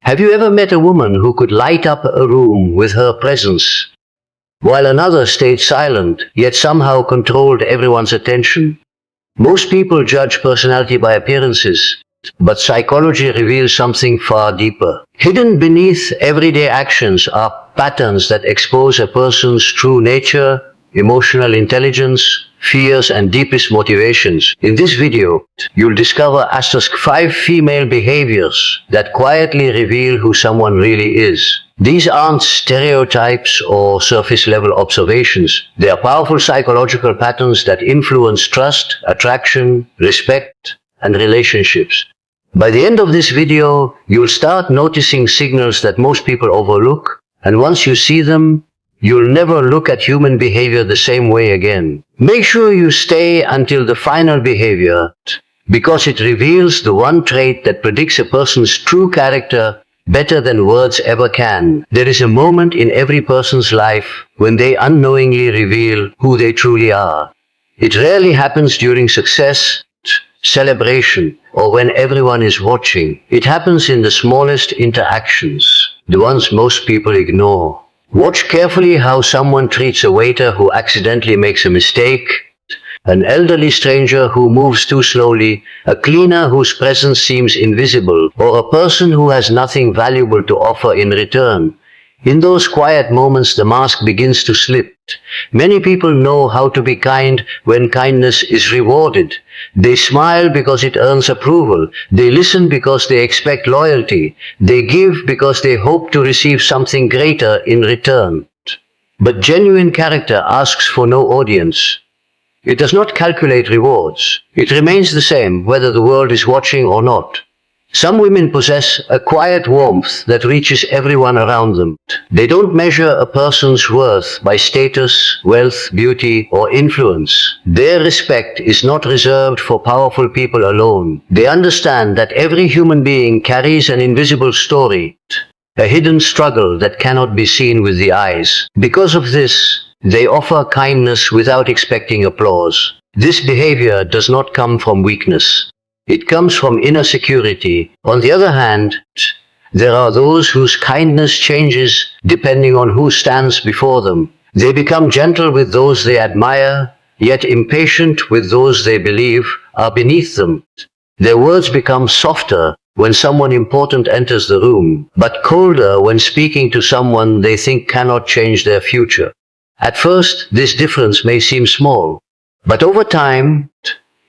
Have you ever met a woman who could light up a room with her presence, while another stayed silent, yet somehow controlled everyone's attention? Most people judge personality by appearances, but psychology reveals something far deeper. Hidden beneath everyday actions are patterns that expose a person's true nature, emotional intelligence, fears, and deepest motivations. In this video, you'll discover asterisk 5 female behaviors that quietly reveal who someone really is. These aren't stereotypes or surface-level observations. They are powerful psychological patterns that influence trust, attraction, respect, and relationships. By the end of this video, you'll start noticing signals that most people overlook, and once you see them, you'll never look at human behavior the same way again. Make sure you stay until the final behavior, because it reveals the one trait that predicts a person's true character better than words ever can. There is a moment in every person's life when they unknowingly reveal who they truly are. It rarely happens during success, celebration, or when everyone is watching. It happens in the smallest interactions, the ones most people ignore. Watch carefully how someone treats a waiter who accidentally makes a mistake, an elderly stranger who moves too slowly, a cleaner whose presence seems invisible, or a person who has nothing valuable to offer in return. In those quiet moments, the mask begins to slip. Many people know how to be kind when kindness is rewarded. They smile because it earns approval. They listen because they expect loyalty. They give because they hope to receive something greater in return. But genuine character asks for no audience. It does not calculate rewards. It remains the same whether the world is watching or not. Some women possess a quiet warmth that reaches everyone around them. They don't measure a person's worth by status, wealth, beauty, or influence. Their respect is not reserved for powerful people alone. They understand that every human being carries an invisible story, a hidden struggle that cannot be seen with the eyes. Because of this, they offer kindness without expecting applause. This behavior does not come from weakness. It comes from inner security. On the other hand, there are those whose kindness changes depending on who stands before them. They become gentle with those they admire, yet impatient with those they believe are beneath them. Their words become softer when someone important enters the room, but colder when speaking to someone they think cannot change their future. At first, this difference may seem small, but over time,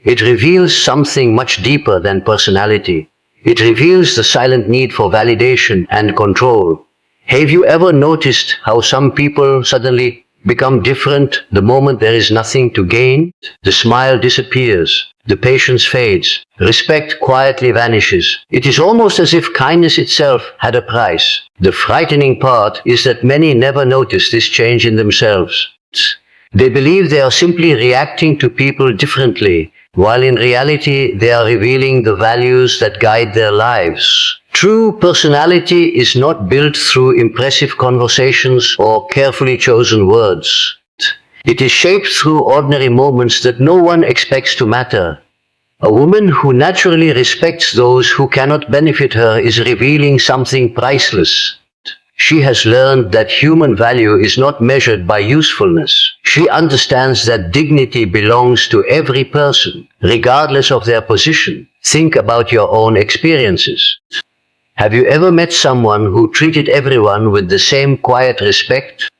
it reveals something much deeper than personality. It reveals the silent need for validation and control. Have you ever noticed how some people suddenly become different the moment there is nothing to gain? The smile disappears. The patience fades. Respect quietly vanishes. It is almost as if kindness itself had a price. The frightening part is that many never notice this change in themselves. They believe they are simply reacting to people differently, while in reality they are revealing the values that guide their lives. True personality is not built through impressive conversations or carefully chosen words. It is shaped through ordinary moments that no one expects to matter. A woman who naturally respects those who cannot benefit her is revealing something priceless. She has learned that human value is not measured by usefulness. She understands that dignity belongs to every person, regardless of their position. Think about your own experiences. Have you ever met someone who treated everyone with the same quiet respect?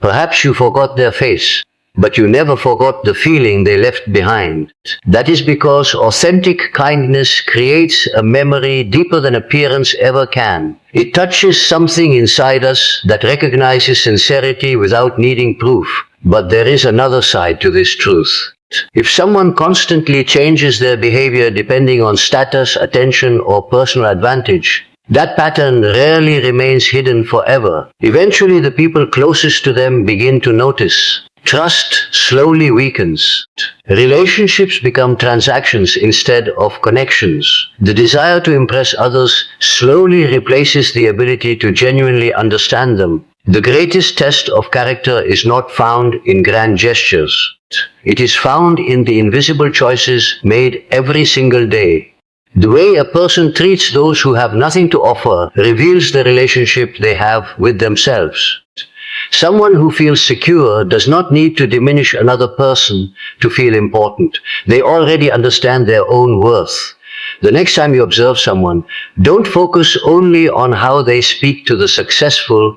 Perhaps you forgot their face, but you never forgot the feeling they left behind. That is because authentic kindness creates a memory deeper than appearance ever can. It touches something inside us that recognizes sincerity without needing proof. But there is another side to this truth. If someone constantly changes their behavior depending on status, attention, or personal advantage, that pattern rarely remains hidden forever. Eventually, the people closest to them begin to notice. Trust slowly weakens. Relationships become transactions instead of connections. The desire to impress others slowly replaces the ability to genuinely understand them. The greatest test of character is not found in grand gestures. It is found in the invisible choices made every single day. The way a person treats those who have nothing to offer reveals the relationship they have with themselves. Someone who feels secure does not need to diminish another person to feel important. They already understand their own worth. The next time you observe someone, don't focus only on how they speak to the successful,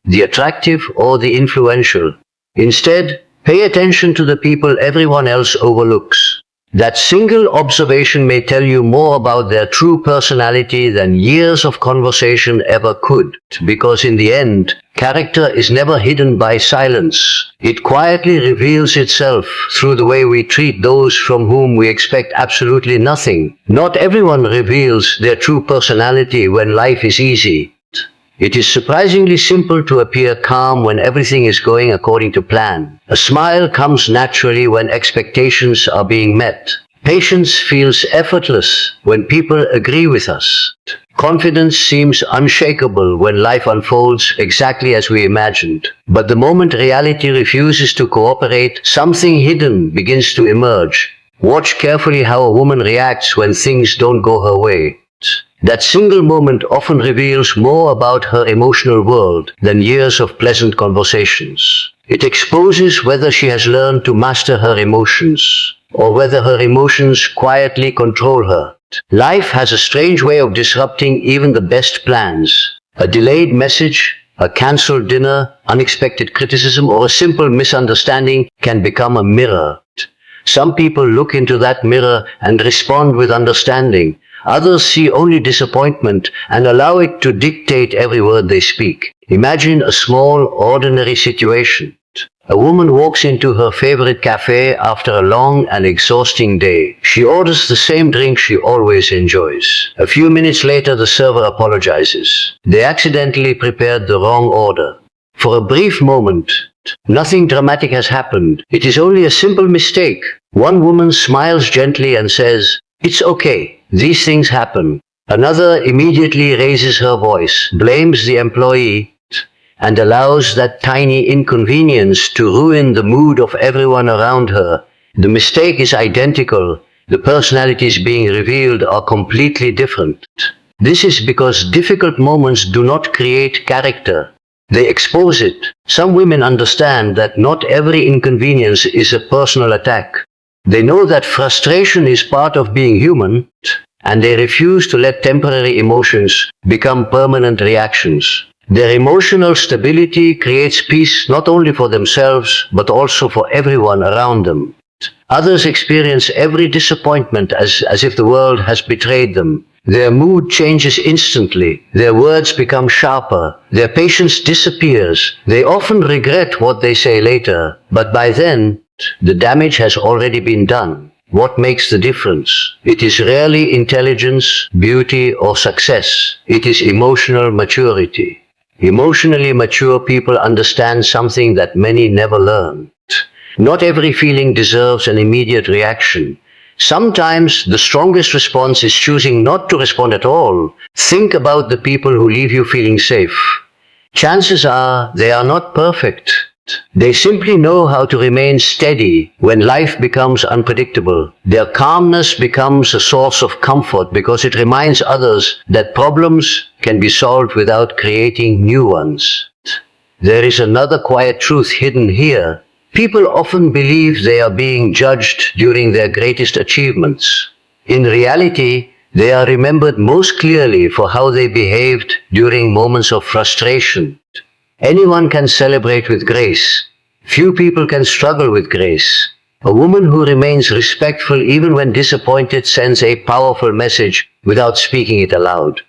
the attractive, or the influential. Instead, pay attention to the people everyone else overlooks. That single observation may tell you more about their true personality than years of conversation ever could, because in the end, character is never hidden by silence. It quietly reveals itself through the way we treat those from whom we expect absolutely nothing. Not everyone reveals their true personality when life is easy. It is surprisingly simple to appear calm when everything is going according to plan. A smile comes naturally when expectations are being met. Patience feels effortless when people agree with us. Confidence seems unshakable when life unfolds exactly as we imagined. But the moment reality refuses to cooperate, something hidden begins to emerge. Watch carefully how a woman reacts when things don't go her way. That single moment often reveals more about her emotional world than years of pleasant conversations. It exposes whether she has learned to master her emotions, or whether her emotions quietly control her. Life has a strange way of disrupting even the best plans. A delayed message, a cancelled dinner, unexpected criticism, or a simple misunderstanding can become a mirror. Some people look into that mirror and respond with understanding. Others see only disappointment and allow it to dictate every word they speak. Imagine a small, ordinary situation. A woman walks into her favorite cafe after a long and exhausting day. She orders the same drink she always enjoys. A few minutes later, the server apologizes. They accidentally prepared the wrong order. For a brief moment, nothing dramatic has happened. It is only a simple mistake. One woman smiles gently and says, "It's okay. These things happen." Another immediately raises her voice, blames the employee, and allows that tiny inconvenience to ruin the mood of everyone around her. The mistake is identical. The personalities being revealed are completely different. This is because difficult moments do not create character. They expose it. Some women understand that not every inconvenience is a personal attack. They know that frustration is part of being human, and they refuse to let temporary emotions become permanent reactions. Their emotional stability creates peace not only for themselves, but also for everyone around them. Others experience every disappointment as if the world has betrayed them. Their mood changes instantly. Their words become sharper. Their patience disappears. They often regret what they say later, but by then, the damage has already been done. What makes the difference? It is rarely intelligence, beauty, or success. It is emotional maturity. Emotionally mature people understand something that many never learn. Not every feeling deserves an immediate reaction. Sometimes the strongest response is choosing not to respond at all. Think about the people who leave you feeling safe. Chances are they are not perfect. They simply know how to remain steady when life becomes unpredictable. Their calmness becomes a source of comfort because it reminds others that problems can be solved without creating new ones. There is another quiet truth hidden here. People often believe they are being judged during their greatest achievements. In reality, they are remembered most clearly for how they behaved during moments of frustration. Anyone can celebrate with grace. Few people can struggle with grace. A woman who remains respectful even when disappointed sends a powerful message without speaking it aloud.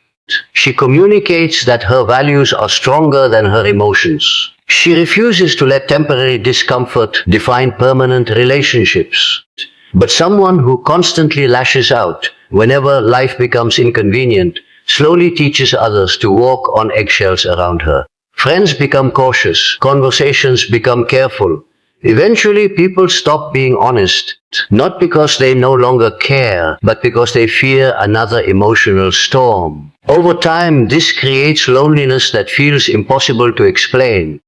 She communicates that her values are stronger than her emotions. She refuses to let temporary discomfort define permanent relationships. But someone who constantly lashes out whenever life becomes inconvenient slowly teaches others to walk on eggshells around her. Friends become cautious, conversations become careful. Eventually, people stop being honest, not because they no longer care, but because they fear another emotional storm. Over time, this creates loneliness that feels impossible to explain.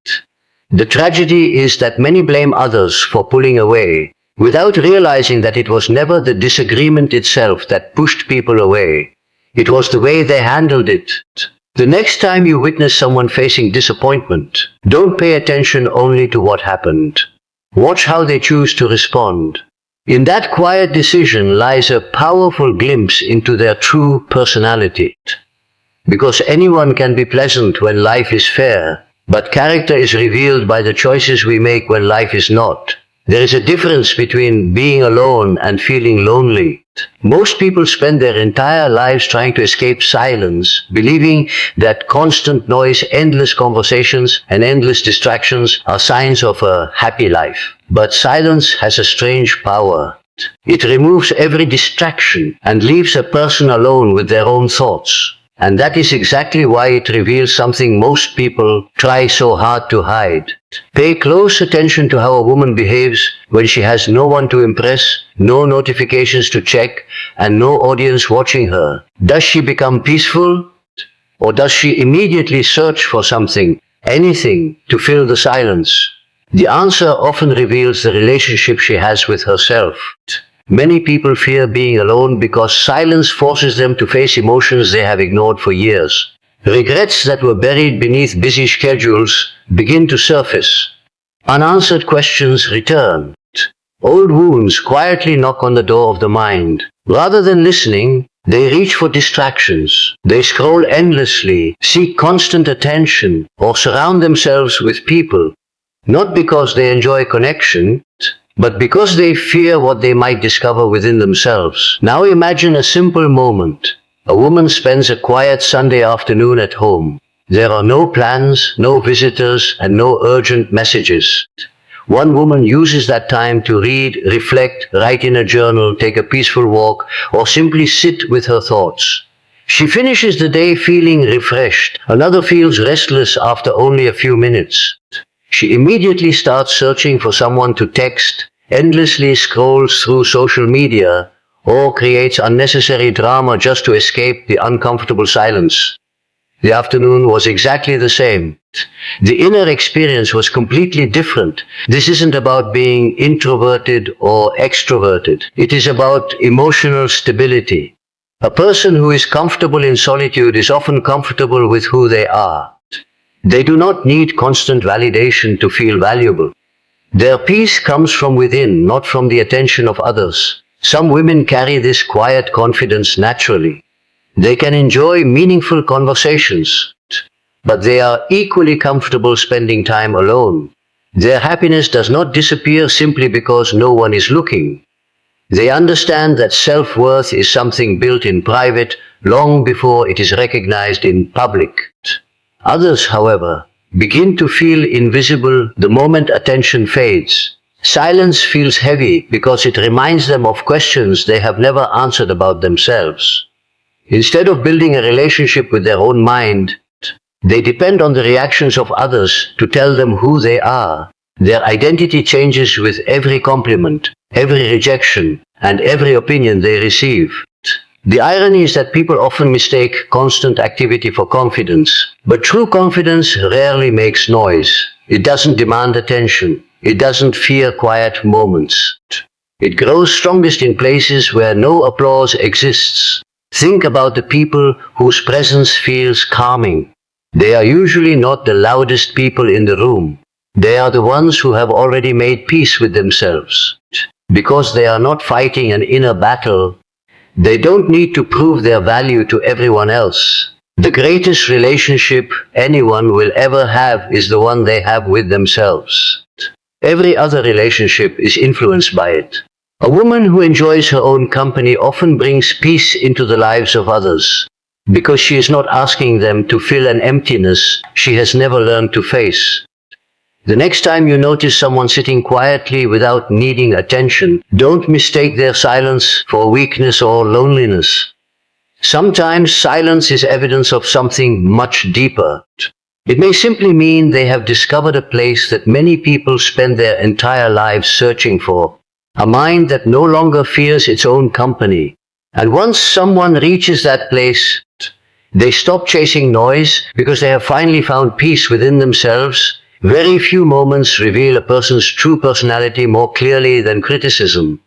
The tragedy is that many blame others for pulling away, without realizing that it was never the disagreement itself that pushed people away. It was the way they handled it. The next time you witness someone facing disappointment, don't pay attention only to what happened. Watch how they choose to respond. In that quiet decision lies a powerful glimpse into their true personality. Because anyone can be pleasant when life is fair, but character is revealed by the choices we make when life is not. There is a difference between being alone and feeling lonely. Most people spend their entire lives trying to escape silence, believing that constant noise, endless conversations, and endless distractions are signs of a happy life. But silence has a strange power. It removes every distraction and leaves a person alone with their own thoughts. And that is exactly why it reveals something most people try so hard to hide. Pay close attention to how a woman behaves when she has no one to impress, no notifications to check, and no audience watching her. Does she become peaceful? Or does she immediately search for something, anything, to fill the silence? The answer often reveals the relationship she has with herself. Many people fear being alone because silence forces them to face emotions they have ignored for years. Regrets that were buried beneath busy schedules begin to surface. Unanswered questions return. Old wounds quietly knock on the door of the mind. Rather than listening, they reach for distractions. They scroll endlessly, seek constant attention, or surround themselves with people. Not because they enjoy connection, but because they fear what they might discover within themselves. Now imagine a simple moment. A woman spends a quiet Sunday afternoon at home. There are no plans, no visitors, and no urgent messages. One woman uses that time to read, reflect, write in a journal, take a peaceful walk, or simply sit with her thoughts. She finishes the day feeling refreshed. Another feels restless after only a few minutes. She immediately starts searching for someone to text, endlessly scrolls through social media, or creates unnecessary drama just to escape the uncomfortable silence. The afternoon was exactly the same. The inner experience was completely different. This isn't about being introverted or extroverted. It is about emotional stability. A person who is comfortable in solitude is often comfortable with who they are. They do not need constant validation to feel valuable. Their peace comes from within, not from the attention of others. Some women carry this quiet confidence naturally. They can enjoy meaningful conversations, but they are equally comfortable spending time alone. Their happiness does not disappear simply because no one is looking. They understand that self-worth is something built in private long before it is recognized in public. Others, however, begin to feel invisible the moment attention fades. Silence feels heavy because it reminds them of questions they have never answered about themselves. Instead of building a relationship with their own mind, they depend on the reactions of others to tell them who they are. Their identity changes with every compliment, every rejection, and every opinion they receive. The irony is that people often mistake constant activity for confidence, but true confidence rarely makes noise. It doesn't demand attention. It doesn't fear quiet moments. It grows strongest in places where no applause exists. Think about the people whose presence feels calming. They are usually not the loudest people in the room. They are the ones who have already made peace with themselves. Because they are not fighting an inner battle, they don't need to prove their value to everyone else. The greatest relationship anyone will ever have is the one they have with themselves. Every other relationship is influenced by it. A woman who enjoys her own company often brings peace into the lives of others, because she is not asking them to fill an emptiness she has never learned to face. The next time you notice someone sitting quietly without needing attention, don't mistake their silence for weakness or loneliness. Sometimes silence is evidence of something much deeper. It may simply mean they have discovered a place that many people spend their entire lives searching for, a mind that no longer fears its own company. And once someone reaches that place, they stop chasing noise because they have finally found peace within themselves, Very few moments reveal a person's true personality more clearly than criticism.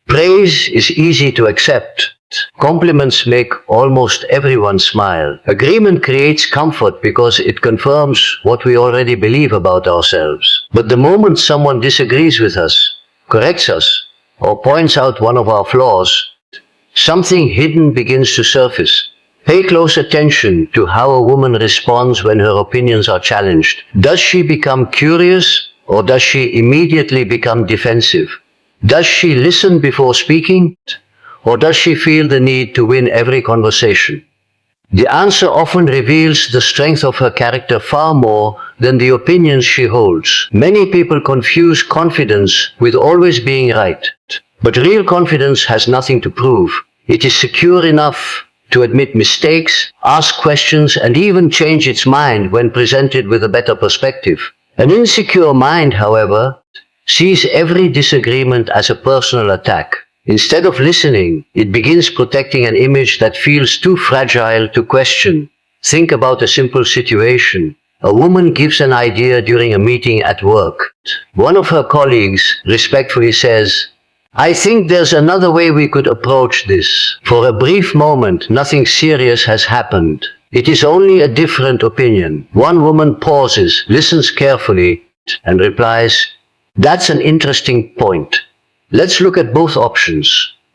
Praise is easy to accept. Compliments make almost everyone smile. Agreement creates comfort because it confirms what we already believe about ourselves. But the moment someone disagrees with us, corrects us, or points out one of our flaws, something hidden begins to surface. Pay close attention to how a woman responds when her opinions are challenged. Does she become curious, or does she immediately become defensive? Does she listen before speaking, or does she feel the need to win every conversation? The answer often reveals the strength of her character far more than the opinions she holds. Many people confuse confidence with always being right. But real confidence has nothing to prove. It is secure enough to admit mistakes, ask questions, and even change its mind when presented with a better perspective. An insecure mind, however, sees every disagreement as a personal attack. Instead of listening, it begins protecting an image that feels too fragile to question. Think about a simple situation. A woman gives an idea during a meeting at work. One of her colleagues respectfully says, "I think there's another way we could approach this." For a brief moment, nothing serious has happened. It is only a different opinion. One woman pauses, listens carefully, and replies, "That's an interesting point. Let's look at both options."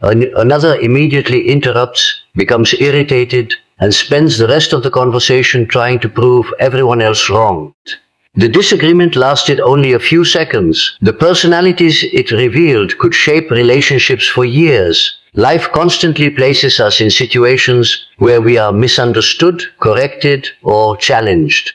Another immediately interrupts, becomes irritated, and spends the rest of the conversation trying to prove everyone else wrong. The disagreement lasted only a few seconds. The personalities it revealed could shape relationships for years. Life constantly places us in situations where we are misunderstood, corrected, or challenged.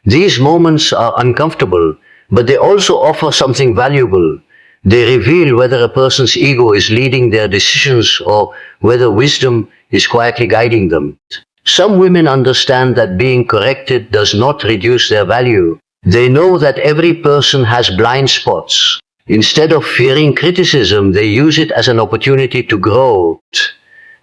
These moments are uncomfortable, but they also offer something valuable. They reveal whether a person's ego is leading their decisions or whether wisdom is quietly guiding them. Some women understand that being corrected does not reduce their value. They know that every person has blind spots. Instead of fearing criticism, they use it as an opportunity to grow.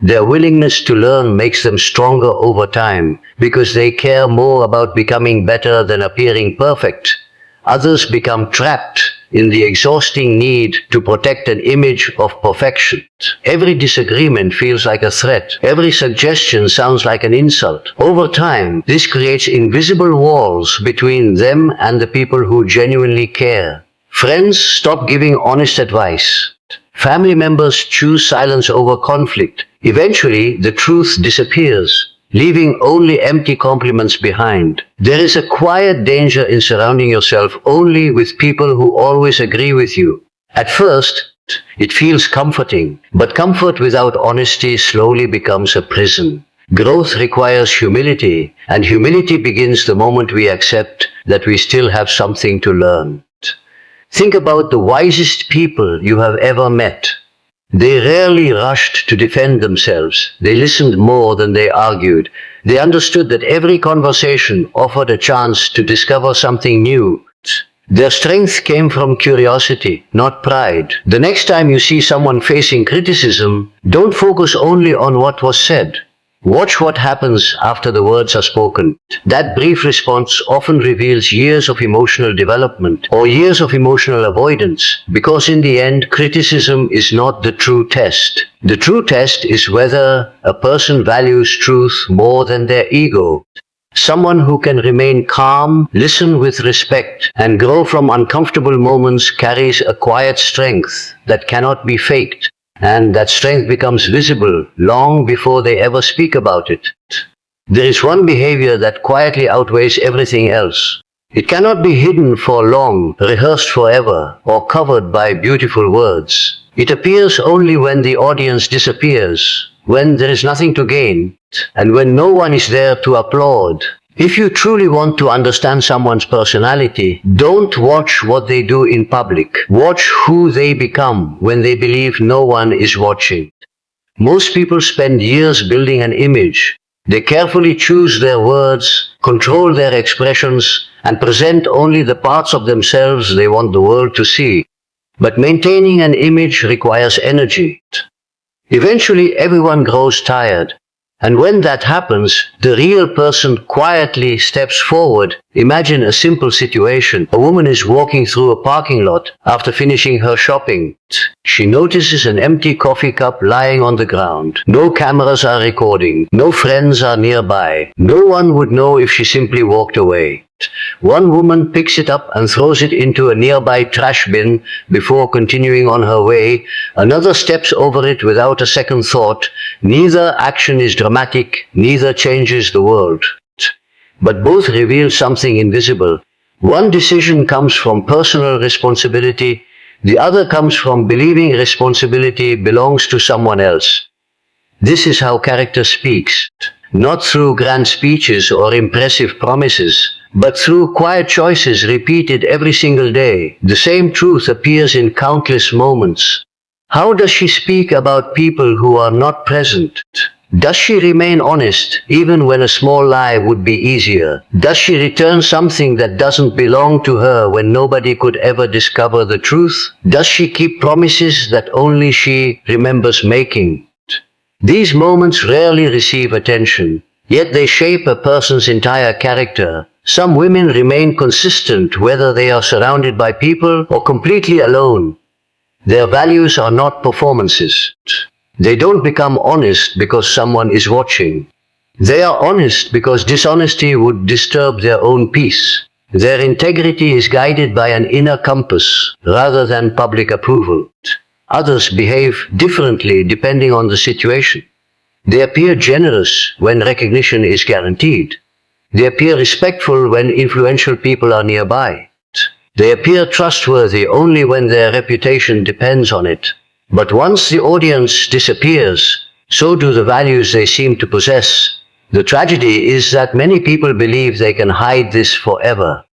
Their willingness to learn makes them stronger over time because they care more about becoming better than appearing perfect. Others become trapped in the exhausting need to protect an image of perfection. Every disagreement feels like a threat. Every suggestion sounds like an insult. Over time, this creates invisible walls between them and the people who genuinely care. Friends stop giving honest advice. Family members choose silence over conflict. Eventually, the truth disappears, leaving only empty compliments behind. There is a quiet danger in surrounding yourself only with people who always agree with you. At first, it feels comforting, but comfort without honesty slowly becomes a prison. Growth requires humility, and humility begins the moment we accept that we still have something to learn. Think about the wisest people you have ever met. They rarely rushed to defend themselves. They listened more than they argued. They understood that every conversation offered a chance to discover something new. Their strength came from curiosity, not pride. The next time you see someone facing criticism, don't focus only on what was said. Watch what happens after the words are spoken. That brief response often reveals years of emotional development or years of emotional avoidance, because in the end, criticism is not the true test. The true test is whether a person values truth more than their ego. Someone who can remain calm, listen with respect, and grow from uncomfortable moments carries a quiet strength that cannot be faked. And that strength becomes visible long before they ever speak about it. There is one behavior that quietly outweighs everything else. It cannot be hidden for long, rehearsed forever, or covered by beautiful words. It appears only when the audience disappears, when there is nothing to gain, and when no one is there to applaud. If you truly want to understand someone's personality, don't watch what they do in public. Watch who they become when they believe no one is watching. Most people spend years building an image. They carefully choose their words, control their expressions, and present only the parts of themselves they want the world to see. But maintaining an image requires energy. Eventually, everyone grows tired. And when that happens, the real person quietly steps forward. Imagine a simple situation. A woman is walking through a parking lot after finishing her shopping. She notices an empty coffee cup lying on the ground. No cameras are recording. No friends are nearby. No one would know if she simply walked away. One woman picks it up and throws it into a nearby trash bin before continuing on her way. Another steps over it without a second thought. Neither action is dramatic, neither changes the world. But both reveal something invisible. One decision comes from personal responsibility, the other comes from believing responsibility belongs to someone else. This is how character speaks, not through grand speeches or impressive promises, but through quiet choices repeated every single day. The same truth appears in countless moments. How does she speak about people who are not present? Does she remain honest even when a small lie would be easier? Does she return something that doesn't belong to her when nobody could ever discover the truth? Does she keep promises that only she remembers making? These moments rarely receive attention, yet they shape a person's entire character. Some women remain consistent whether they are surrounded by people or completely alone. Their values are not performances. They don't become honest because someone is watching. They are honest because dishonesty would disturb their own peace. Their integrity is guided by an inner compass rather than public approval. Others behave differently depending on the situation. They appear generous when recognition is guaranteed. They appear respectful when influential people are nearby. They appear trustworthy only when their reputation depends on it. But once the audience disappears, so do the values they seem to possess. The tragedy is that many people believe they can hide this forever.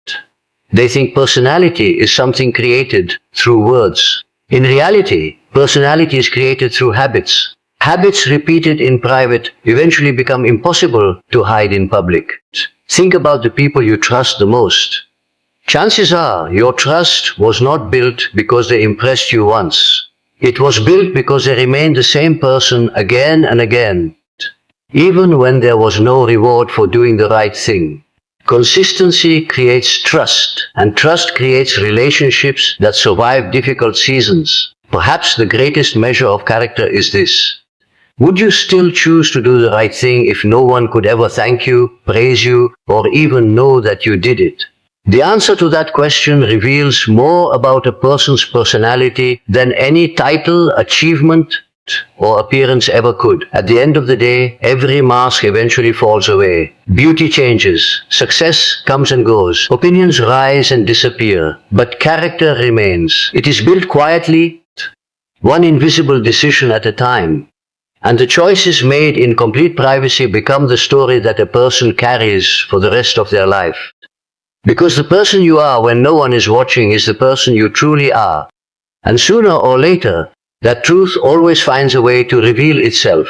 They think personality is something created through words. In reality, personality is created through habits. Habits repeated in private eventually become impossible to hide in public. Think about the people you trust the most. Chances are your trust was not built because they impressed you once. It was built because they remained the same person again and again, even when there was no reward for doing the right thing. Consistency creates trust, and trust creates relationships that survive difficult seasons. Perhaps the greatest measure of character is this. Would you still choose to do the right thing if no one could ever thank you, praise you, or even know that you did it? The answer to that question reveals more about a person's personality than any title, achievement, or appearance ever could. At the end of the day, every mask eventually falls away. Beauty changes, success comes and goes, opinions rise and disappear, but character remains. It is built quietly, one invisible decision at a time. And the choices made in complete privacy become the story that a person carries for the rest of their life. Because the person you are when no one is watching is the person you truly are. And sooner or later, that truth always finds a way to reveal itself.